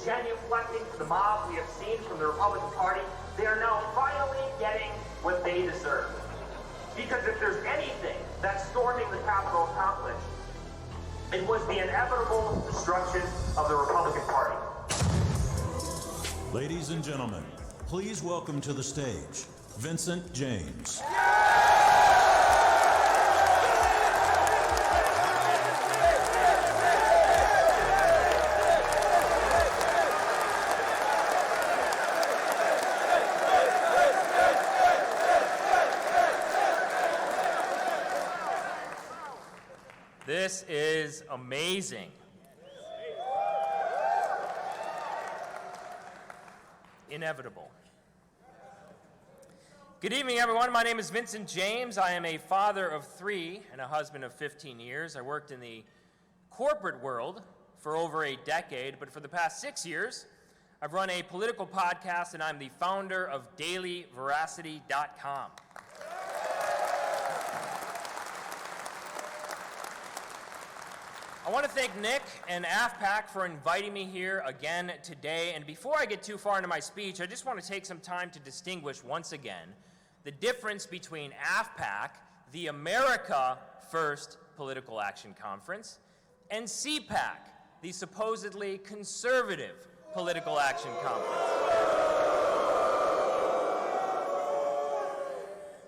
genuflecting to the mob we have seen from the Republican Party, they are now finally getting what they deserve. Because if there's anything that storming the Capitol accomplished, it was the inevitable destruction of the Republican Party. Ladies and gentlemen, please welcome to the stage, Vincent James. This is amazing. Inevitable. Good evening, everyone. My name is Vincent James. I am a father of 3 and a husband of 15 years. I worked in the corporate world for over a decade, but for the past 6 years, I've run a political podcast, and I'm the founder of dailyveracity.com. I want to thank Nick and AFPAC for inviting me here again today. And before I get too far into my speech, I just want to take some time to distinguish once again the difference between AFPAC, the America First Political Action Conference, and CPAC, the supposedly conservative political action conference.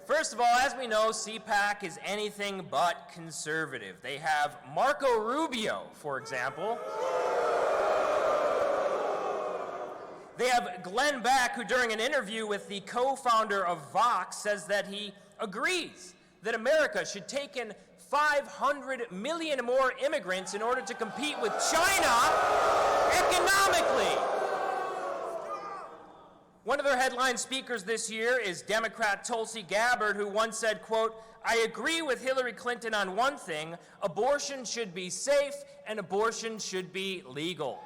First of all, as we know, CPAC is anything but conservative. They have Marco Rubio, for example. They have Glenn Beck, who during an interview with the co-founder of Vox says that he agrees that America should take in 500 million more immigrants in order to compete with China economically. One of their headline speakers this year is Democrat Tulsi Gabbard, who once said, quote, "I agree with Hillary Clinton on one thing, abortion should be safe and abortion should be legal."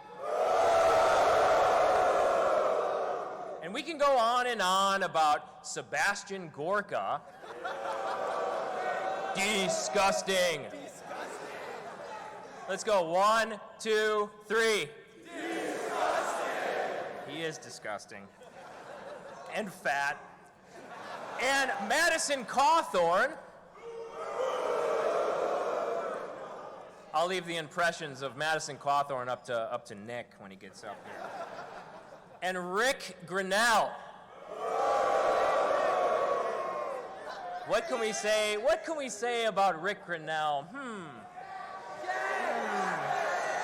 And we can go on and on about Sebastian Gorka. Disgusting. Let's go. 1, 2, 3. Disgusting. He is disgusting. And fat. And Madison Cawthorn. I'll leave the impressions of Madison Cawthorn up to Nick when he gets up here. And Rick Grinnell. What can we say? What can we say about Rick Grinnell?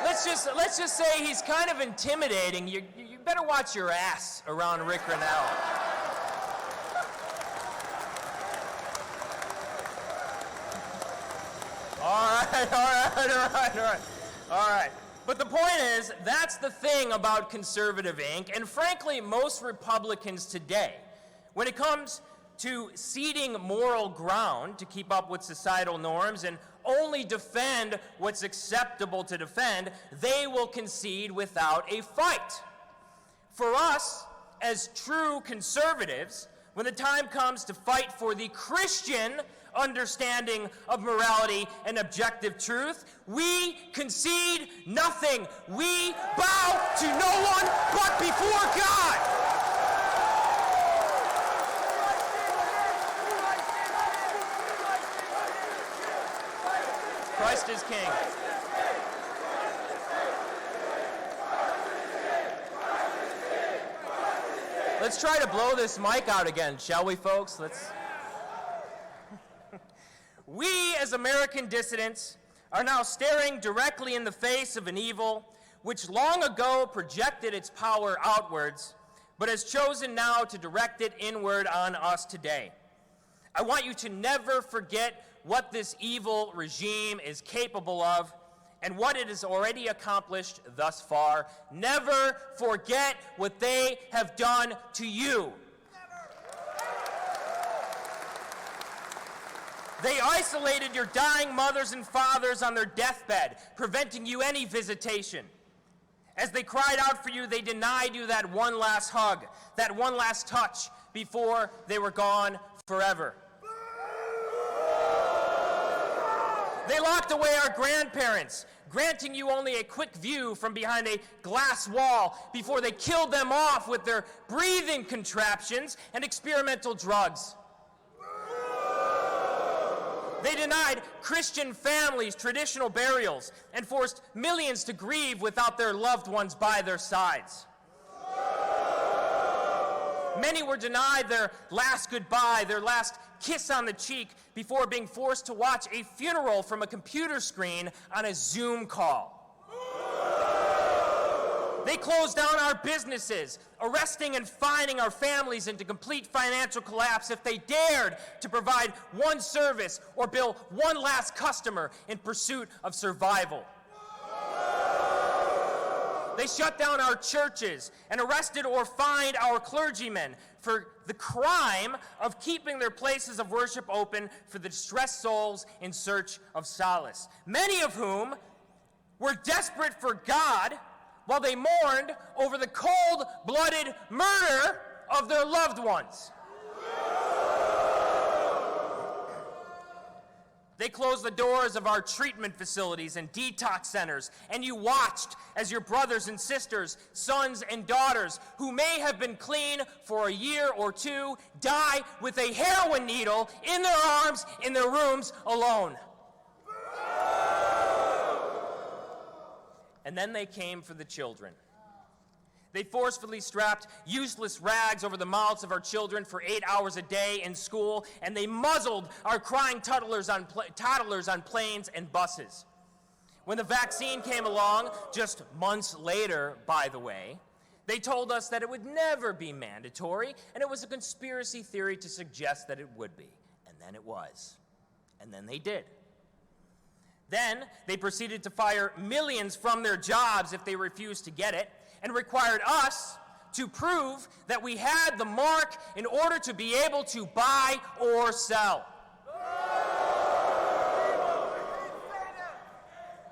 Let's just say he's kind of intimidating. You better watch your ass around Rick Grinnell. All right. But the point is, that's the thing about Conservative Inc., and frankly, most Republicans today. When it comes to ceding moral ground to keep up with societal norms and only defend what's acceptable to defend, they will concede without a fight. For us, as true conservatives, when the time comes to fight for the Christian understanding of morality and objective truth, we concede nothing. We bow to no one but before God. Christ is King. Let's try to blow this mic out again, shall we, folks? We, as American dissidents, are now staring directly in the face of an evil which long ago projected its power outwards, but has chosen now to direct it inward on us today. I want you to never forget what this evil regime is capable of and what it has already accomplished thus far. Never forget what they have done to you. They isolated your dying mothers and fathers on their deathbed, preventing you any visitation. As they cried out for you, they denied you that one last hug, that one last touch before they were gone forever. They locked away our grandparents, granting you only a quick view from behind a glass wall before they killed them off with their breathing contraptions and experimental drugs. They denied Christian families traditional burials and forced millions to grieve without their loved ones by their sides. Many were denied their last goodbye, their last kiss on the cheek, before being forced to watch a funeral from a computer screen on a Zoom call. They closed down our businesses, arresting and fining our families into complete financial collapse if they dared to provide one service or bill one last customer in pursuit of survival. They shut down our churches and arrested or fined our clergymen for the crime of keeping their places of worship open for the distressed souls in search of solace, many of whom were desperate for God while they mourned over the cold-blooded murder of their loved ones. They closed the doors of our treatment facilities and detox centers, and you watched as your brothers and sisters, sons and daughters, who may have been clean for a year or two, die with a heroin needle in their arms in their rooms alone. And then they came for the children. They forcefully strapped useless rags over the mouths of our children for 8 hours a day in school, and they muzzled our crying toddlers on planes and buses. When the vaccine came along, just months later, by the way, they told us that it would never be mandatory, and it was a conspiracy theory to suggest that it would be. And then it was. And then they did. Then they proceeded to fire millions from their jobs if they refused to get it, and required us to prove that we had the mark in order to be able to buy or sell.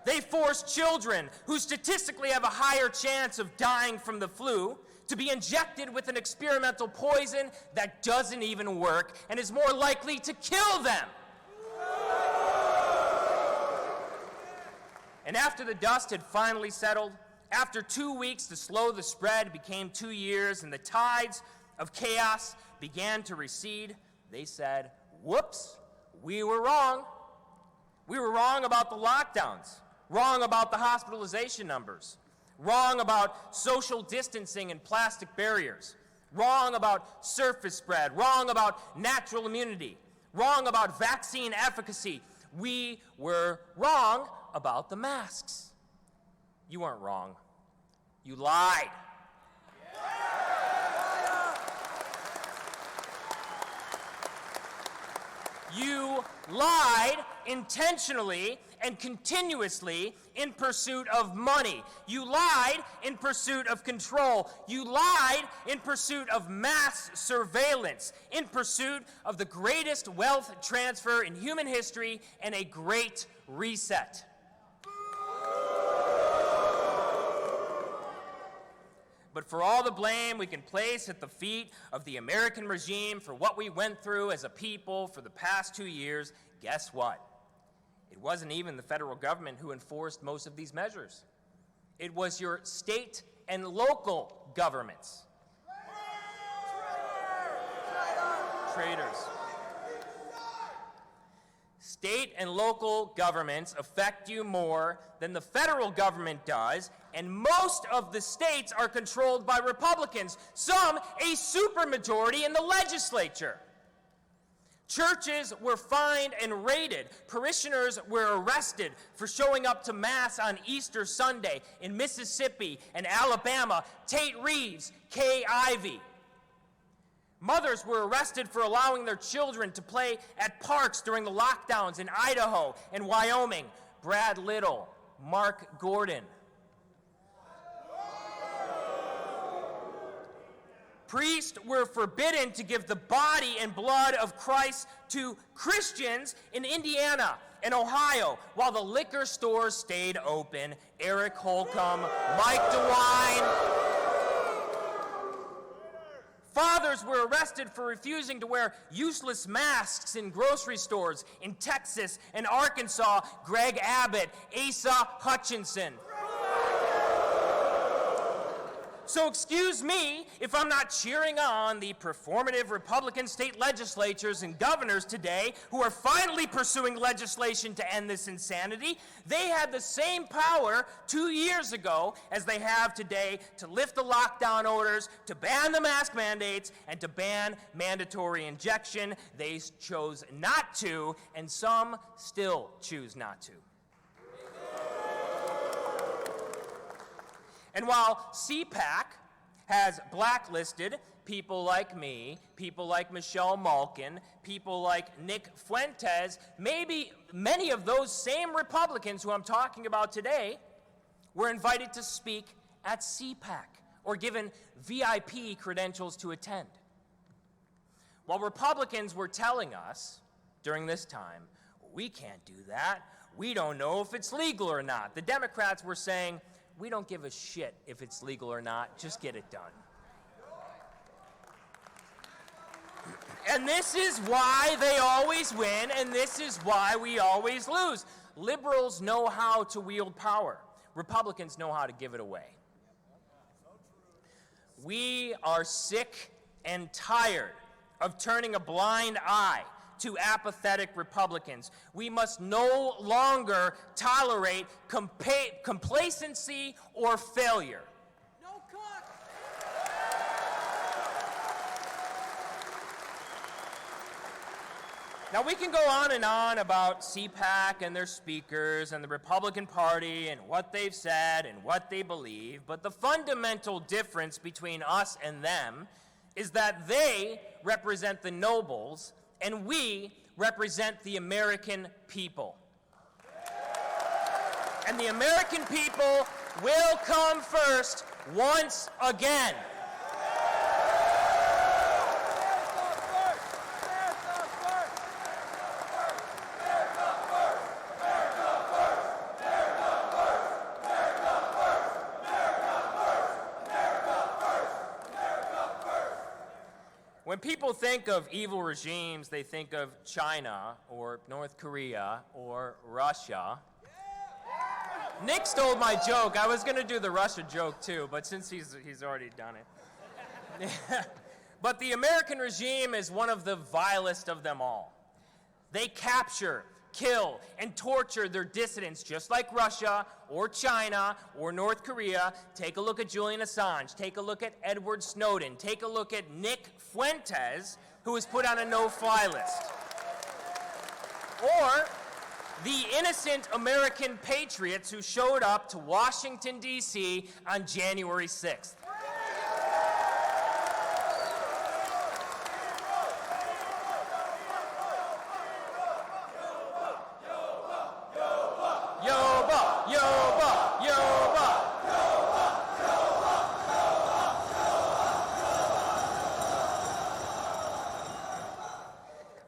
They forced children who statistically have a higher chance of dying from the flu to be injected with an experimental poison that doesn't even work and is more likely to kill them. And after the dust had finally settled, after 2 weeks to slow the spread became 2 years, and the tides of chaos began to recede, they said, whoops, we were wrong. We were wrong about the lockdowns, wrong about the hospitalization numbers, wrong about social distancing and plastic barriers, wrong about surface spread, wrong about natural immunity, wrong about vaccine efficacy. We were wrong about the masks. You weren't wrong. You lied. You lied intentionally and continuously in pursuit of money. You lied in pursuit of control. You lied in pursuit of mass surveillance, in pursuit of the greatest wealth transfer in human history and a great reset. But for all the blame we can place at the feet of the American regime for what we went through as a people for the past 2 years, guess what? It wasn't even the federal government who enforced most of these measures. It was your state and local governments. Traitors. State and local governments affect you more than the federal government does, and most of the states are controlled by Republicans, some a supermajority in the legislature. Churches were fined and raided. Parishioners were arrested for showing up to Mass on Easter Sunday in Mississippi and Alabama. Tate Reeves, Kay Ivey. Mothers were arrested for allowing their children to play at parks during the lockdowns in Idaho and Wyoming. Brad Little, Mark Gordon. Priests were forbidden to give the body and blood of Christ to Christians in Indiana and Ohio, while the liquor stores stayed open. Eric Holcomb, Mike DeWine. others were arrested for refusing to wear useless masks in grocery stores in Texas and Arkansas. Greg Abbott, Asa Hutchinson. So excuse me if I'm not cheering on the performative Republican state legislatures and governors today who are finally pursuing legislation to end this insanity. They had the same power 2 years ago as they have today to lift the lockdown orders, to ban the mask mandates, and to ban mandatory injection. They chose not to, and some still choose not to. And while CPAC has blacklisted people like me, people like Michelle Malkin, people like Nick Fuentes, maybe many of those same Republicans who I'm talking about today were invited to speak at CPAC or given VIP credentials to attend. While Republicans were telling us during this time, we can't do that, we don't know if it's legal or not. The Democrats were saying, we don't give a shit if it's legal or not, just get it done. And this is why they always win, and this is why we always lose. Liberals know how to wield power. Republicans know how to give it away. We are sick and tired of turning a blind eye to apathetic Republicans. We must no longer tolerate complacency or failure. No cut. Now, we can go on and on about CPAC and their speakers and the Republican Party and what they've said and what they believe, but the fundamental difference between us and them is that they represent the nobles and we represent the American people. And the American people will come first once again. When people think of evil regimes, they think of China or North Korea or Russia. Nick stole my joke. I was going to do the Russia joke too, but since he's already done it. But the American regime is one of the vilest of them all. They capture, kill, and torture their dissidents just like Russia or China or North Korea. Take a look at Julian Assange. Take a look at Edward Snowden. Take a look at Nick Fuentes, who was put on a no-fly list. Or the innocent American patriots who showed up to Washington, D.C. on January 6th.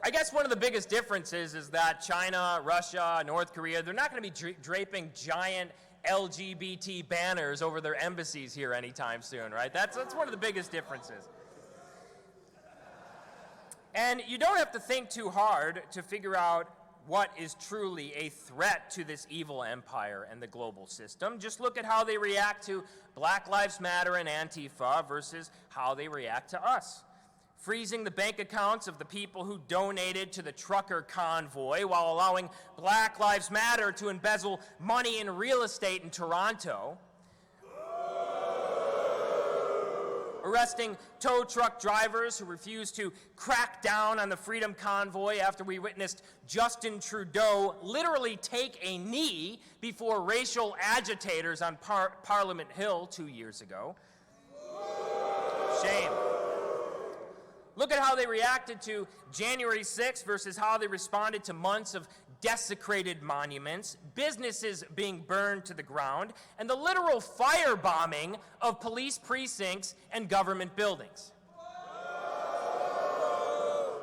I guess one of the biggest differences is that China, Russia, North Korea, they're not going to be draping giant LGBT banners over their embassies here anytime soon, right? That's one of the biggest differences. And you don't have to think too hard to figure out what is truly a threat to this evil empire and the global system. Just look at how they react to Black Lives Matter and Antifa versus how they react to us. Freezing the bank accounts of the people who donated to the trucker convoy while allowing Black Lives Matter to embezzle money in real estate in Toronto. Arresting tow truck drivers who refused to crack down on the Freedom Convoy after we witnessed Justin Trudeau literally take a knee before racial agitators on Parliament Hill 2 years ago. Shame. Look at how they reacted to January 6th versus how they responded to months of desecrated monuments, businesses being burned to the ground, and the literal firebombing of police precincts and government buildings.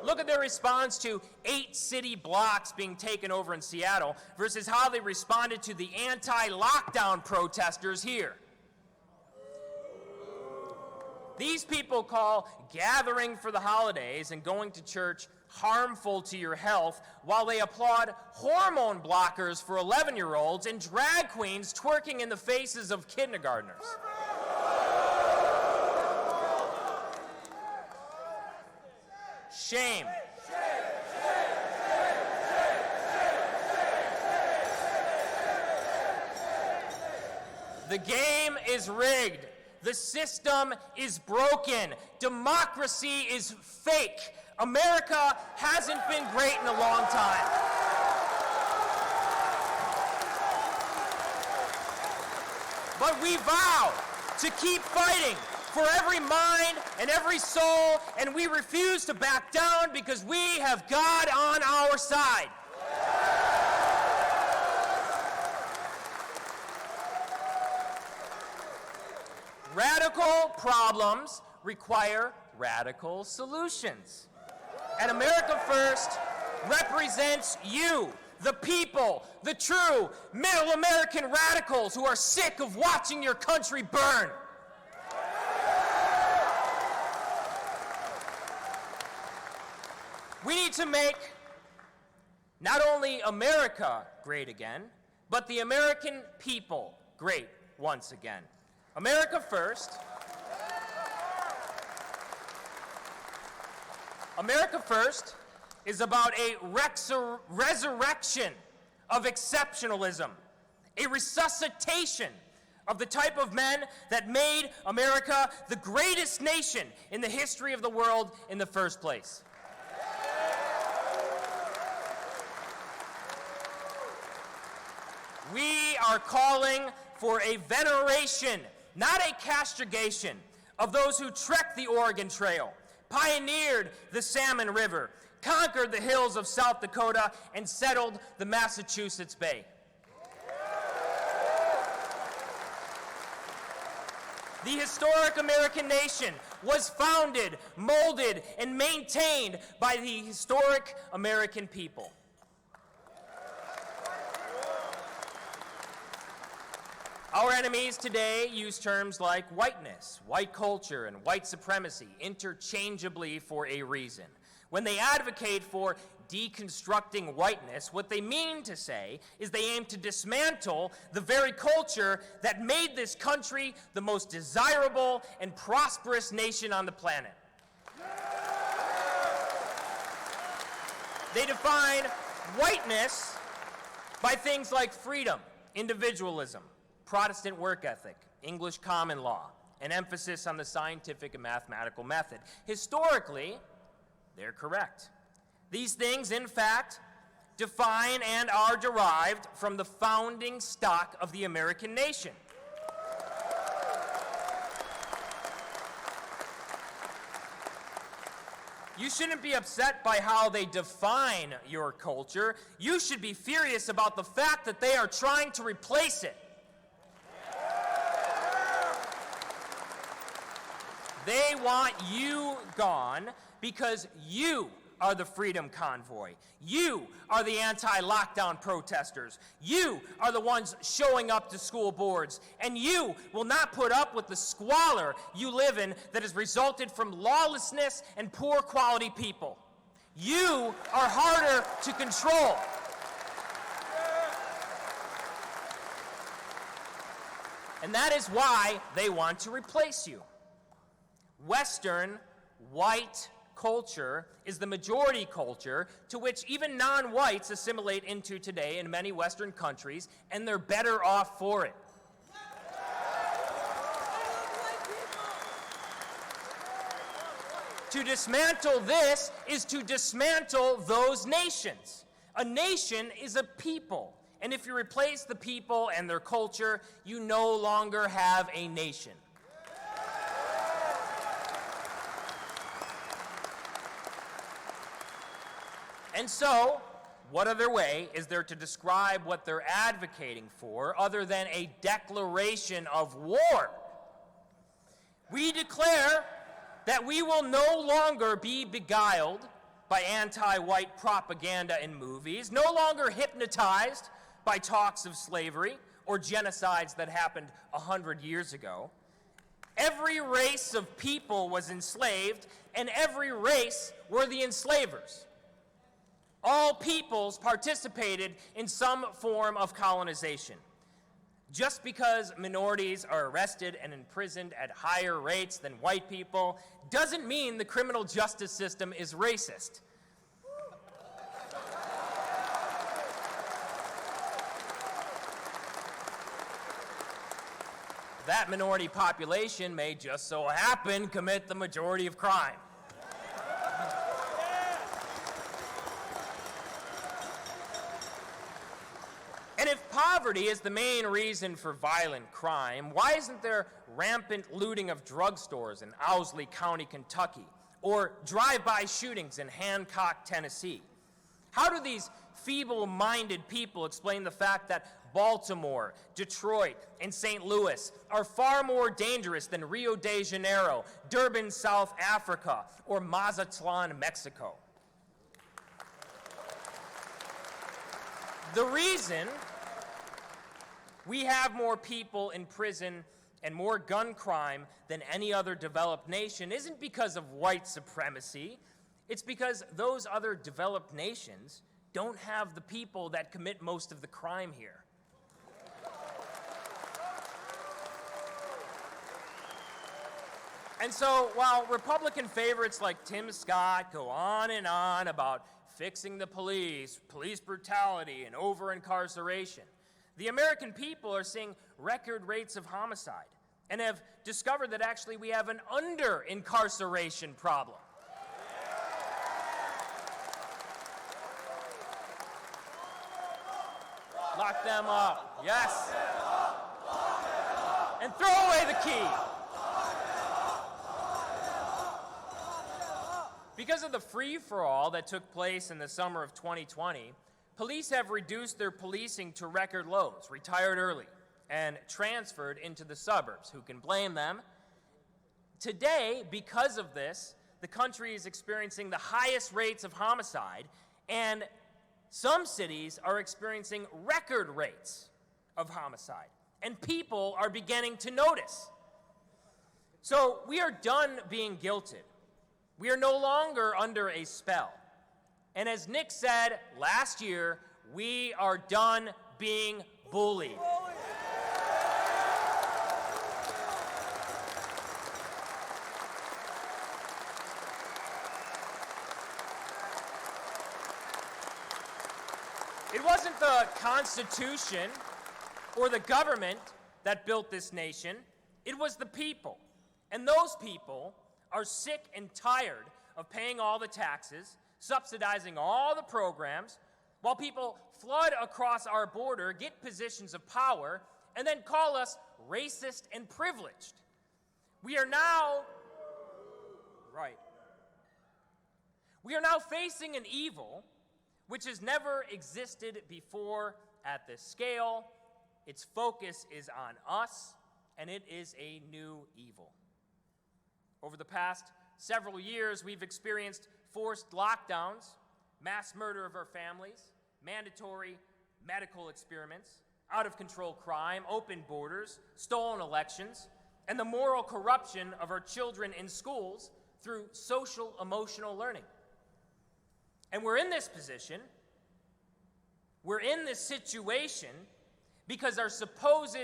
Look at their response to 8 city blocks being taken over in Seattle versus how they responded to the anti-lockdown protesters here. These people call gathering for the holidays and going to church harmful to your health, while they applaud hormone blockers for 11-year-olds and drag queens twerking in the faces of kindergartners. Shame. The game is rigged. The system is broken. Democracy is fake. America hasn't been great in a long time. But we vow to keep fighting for every mind and every soul, and we refuse to back down because we have God on our side. Radical problems require radical solutions. And America First represents you, the people, the true middle American radicals who are sick of watching your country burn. We need to make not only America great again, but the American people great once again. America First. America First is about a resurrection of exceptionalism, a resuscitation of the type of men that made America the greatest nation in the history of the world in the first place. We are calling for a veneration, not a castigation, of those who trekked the Oregon Trail, pioneered the Salmon River, conquered the hills of South Dakota, and settled the Massachusetts Bay. The historic American nation was founded, molded, and maintained by the historic American people. Our enemies today use terms like whiteness, white culture, and white supremacy interchangeably for a reason. When they advocate for deconstructing whiteness, what they mean to say is they aim to dismantle the very culture that made this country the most desirable and prosperous nation on the planet. They define whiteness by things like freedom, individualism, Protestant work ethic, English common law, an emphasis on the scientific and mathematical method. Historically, they're correct. These things, in fact, define and are derived from the founding stock of the American nation. You shouldn't be upset by how they define your culture. You should be furious about the fact that they are trying to replace it. They want you gone because you are the freedom convoy. You are the anti-lockdown protesters. You are the ones showing up to school boards. And you will not put up with the squalor you live in that has resulted from lawlessness and poor quality people. You are harder to control. And that is why they want to replace you. Western, white culture is the majority culture to which even non-whites assimilate into today in many Western countries, and they're better off for it. To dismantle this is to dismantle those nations. A nation is a people, and if you replace the people and their culture, you no longer have a nation. And so, what other way is there to describe what they're advocating for other than a declaration of war? We declare that we will no longer be beguiled by anti-white propaganda in movies, no longer hypnotized by talks of slavery or genocides that happened 100 years ago. every race of people was enslaved, and every race were the enslavers. All peoples participated in some form of colonization. Just because minorities are arrested and imprisoned at higher rates than white people doesn't mean the criminal justice system is racist. That minority population may just so happen commit the majority of crime. And if poverty is the main reason for violent crime, why isn't there rampant looting of drugstores in Owsley County, Kentucky, or drive-by shootings in Hancock, Tennessee? How do these feeble-minded people explain the fact that Baltimore, Detroit, and St. Louis are far more dangerous than Rio de Janeiro, Durban, South Africa, or Mazatlan, Mexico? The reason we have more people in prison and more gun crime than any other developed nation isn't because of white supremacy. It's because those other developed nations don't have the people that commit most of the crime here. And so while Republican favorites like Tim Scott go on and on about fixing the police brutality, and over-incarceration, the American people are seeing record rates of homicide and have discovered that actually we have an under-incarceration problem. Lock them up. Yes. And throw away the key. Because of the free-for-all that took place in the summer of 2020, police have reduced their policing to record lows, retired early, and transferred into the suburbs. Who can blame them? Today, because of this, the country is experiencing the highest rates of homicide, and some cities are experiencing record rates of homicide, and people are beginning to notice. So we are done being guilted. We are no longer under a spell. And as Nick said last year, we are done being bullied. It wasn't the Constitution or the government that built this nation. It was the people. And those people are sick and tired of paying all the taxes, subsidizing all the programs, while people flood across our border, get positions of power, and then call us racist and privileged. We are now facing an evil which has never existed before at this scale. Its focus is on us, and it is a new evil. Over the past several years, we've experienced forced lockdowns, mass murder of our families, mandatory medical experiments, out-of-control crime, open borders, stolen elections, and the moral corruption of our children in schools through social-emotional learning. And we're in this position, we're in this situation because our supposed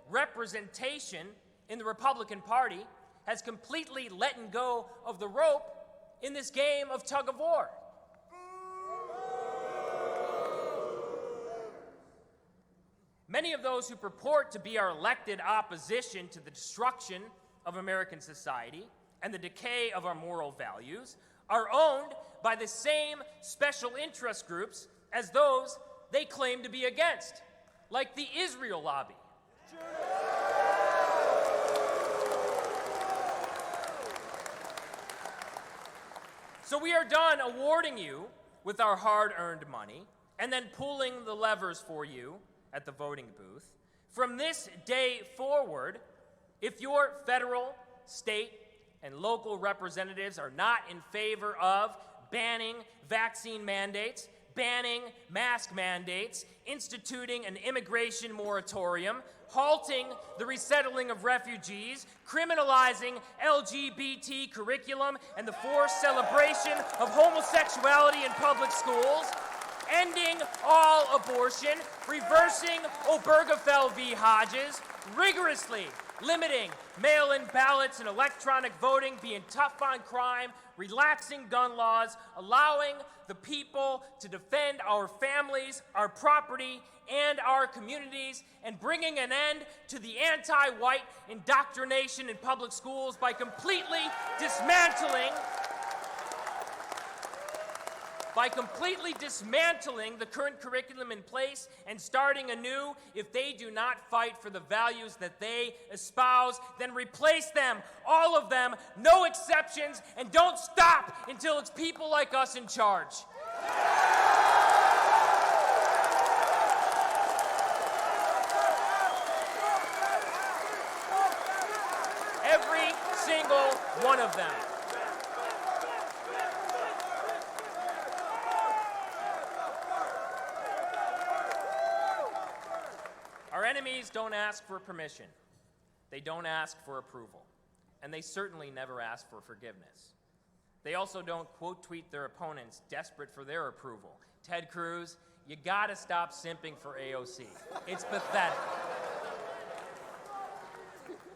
representation in the Republican Party has completely let go of the rope in this game of tug-of-war. Many of those who purport to be our elected opposition to the destruction of American society and the decay of our moral values are owned by the same special interest groups as those they claim to be against, like the Israel lobby. So we are done awarding you with our hard-earned money and then pulling the levers for you at the voting booth. From this day forward, if your federal, state, and local representatives are not in favor of banning vaccine mandates, banning mask mandates, instituting an immigration moratorium, halting the resettling of refugees, criminalizing LGBT curriculum and the forced celebration of homosexuality in public schools, ending all abortion, reversing Obergefell v. Hodges, rigorously limiting mail-in ballots and electronic voting, being tough on crime, relaxing gun laws, allowing the people to defend our families, our property, and our communities, and bringing an end to the anti-white indoctrination in public schools by completely dismantling the current curriculum in place and starting anew. If they do not fight for the values that they espouse, then replace them, all of them, no exceptions, and don't stop until it's people like us in charge. Every single one of them. Our enemies don't ask for permission. They don't ask for approval. And they certainly never ask for forgiveness. They also don't quote tweet their opponents desperate for their approval. Ted Cruz, you gotta stop simping for AOC. It's pathetic.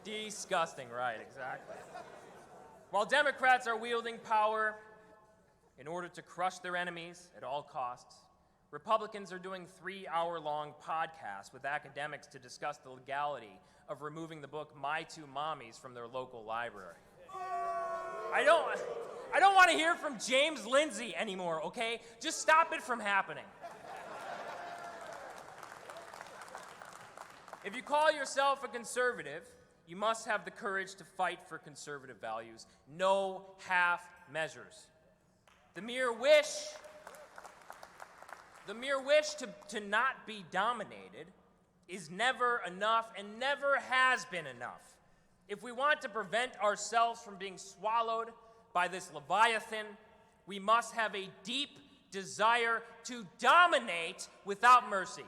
Disgusting, right, exactly. While Democrats are wielding power in order to crush their enemies at all costs, Republicans are doing 3-hour-long podcasts with academics to discuss the legality of removing the book My Two Mommies from their local library. I don't want to hear from James Lindsay anymore, okay? Just stop it from happening. If you call yourself a conservative, you must have the courage to fight for conservative values. No half measures. The mere wish to not be dominated is never enough and never has been enough. If we want to prevent ourselves from being swallowed by this Leviathan, we must have a deep desire to dominate without mercy.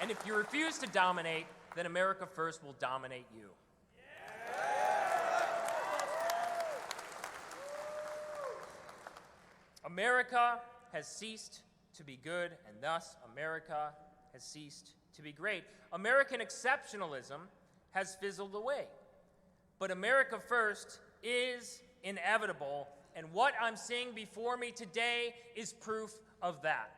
And if you refuse to dominate, then America First will dominate you. America has ceased to be good, and thus America has ceased to be great. American exceptionalism has fizzled away. But America First is inevitable, and what I'm seeing before me today is proof of that.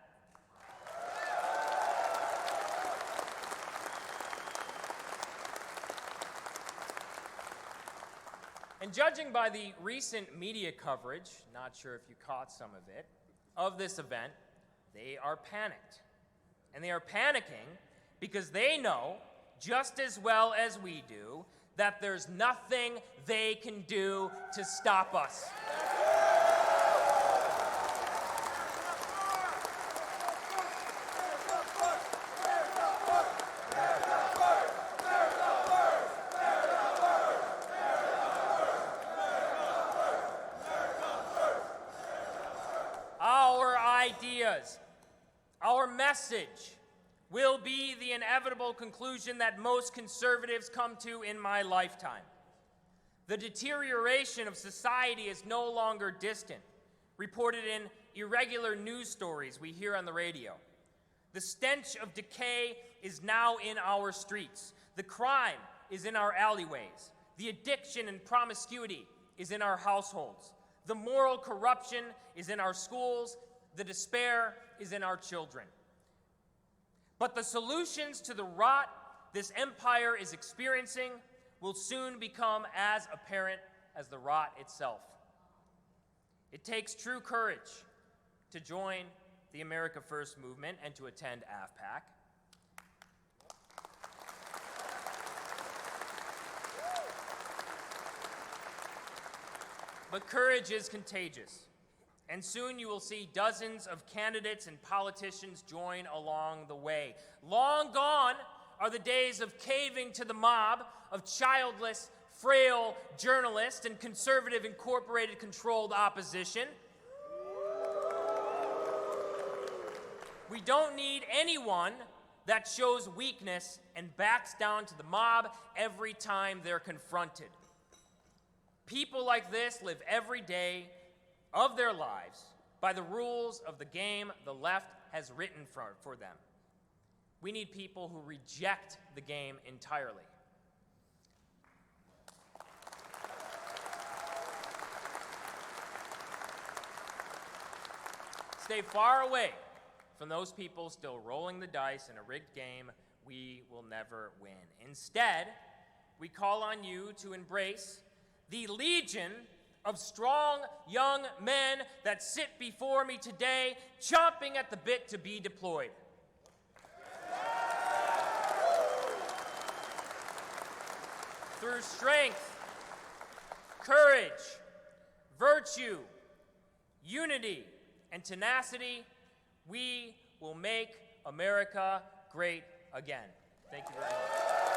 And judging by the recent media coverage, not sure if you caught some of it, of this event, they are panicked. And they are panicking because they know, just as well as we do, that there's nothing they can do to stop us. Our message will be the inevitable conclusion that most conservatives come to in my lifetime. The deterioration of society is no longer distant, reported in irregular news stories we hear on the radio. The stench of decay is now in our streets. The crime is in our alleyways. The addiction and promiscuity is in our households. The moral corruption is in our schools. The despair is in our children. But the solutions to the rot this empire is experiencing will soon become as apparent as the rot itself. It takes true courage to join the America First movement and to attend AFPAC. But courage is contagious. And soon you will see dozens of candidates and politicians join along the way. Long gone are the days of caving to the mob, of childless frail journalists and conservative incorporated controlled opposition. We don't need anyone that shows weakness and backs down to the mob every time they're confronted. People like this live every day of their lives by the rules of the game the left has written for them. We need people who reject the game entirely. Stay far away from those people still rolling the dice in a rigged game we will never win. Instead, we call on you to embrace the legion of strong young men that sit before me today, chomping at the bit to be deployed. Through strength, courage, virtue, unity, and tenacity, we will make America great again. Thank you very much.